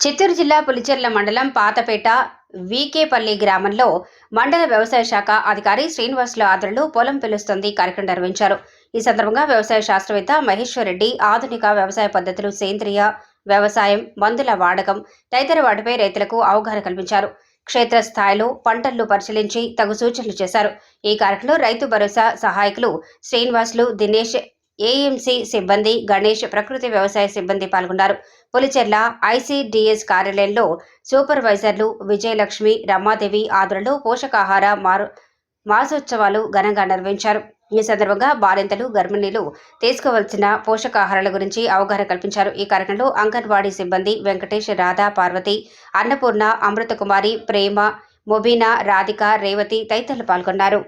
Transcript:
చిత్తూరు జిల్లా పులిచెర్ల మండలం పాతపేట వీకేపల్లి గ్రామంలో మండల వ్యవసాయ శాఖ అధికారి శ్రీనివాసుల ఆధ్వర్యంలో పొలం పిలుస్తుంది కార్యక్రమం నిర్వహించారు. ఈ సందర్భంగా వ్యవసాయ శాస్త్రవేత్త మహేశ్వర్ రెడ్డి ఆధునిక వ్యవసాయ పద్ధతులు, సేంద్రియ వ్యవసాయం, మందుల వాడకం తదితర వాటిపై రైతులకు అవగాహన కల్పించారు. క్షేత్రస్థాయిలో పంటలను పరిశీలించి తగు సూచనలు చేశారు. ఈ కార్యక్రమంలో రైతు భరోసా సహాయకులు శ్రీనివాసులు, దినేష్, ఏఎంసీ సిబ్బంది, గణేష్, ప్రకృతి వ్యవసాయ సిబ్బంది పాల్గొన్నారు. పులిచెర్ల ఐసిడిఎస్ కార్యాలయంలో సూపర్వైజర్లు విజయలక్ష్మి, రమాదేవి ఆధ్వర్యంలో పోషకాహార మాసోత్సవాలు ఘనంగా నిర్వహించారు. ఈ సందర్భంగా బాలింతలు, గర్భిణీలు తీసుకోవాల్సిన పోషకాహారాల గురించి అవగాహన కల్పించారు. ఈ కార్యక్రమంలో అంగన్వాడీ సిబ్బంది వెంకటేష్, రాధా, పార్వతి, అన్నపూర్ణ, అమృతకుమారి, ప్రేమ, ముబీనా, రాధిక, రేవతి తదితరులు పాల్గొన్నారు.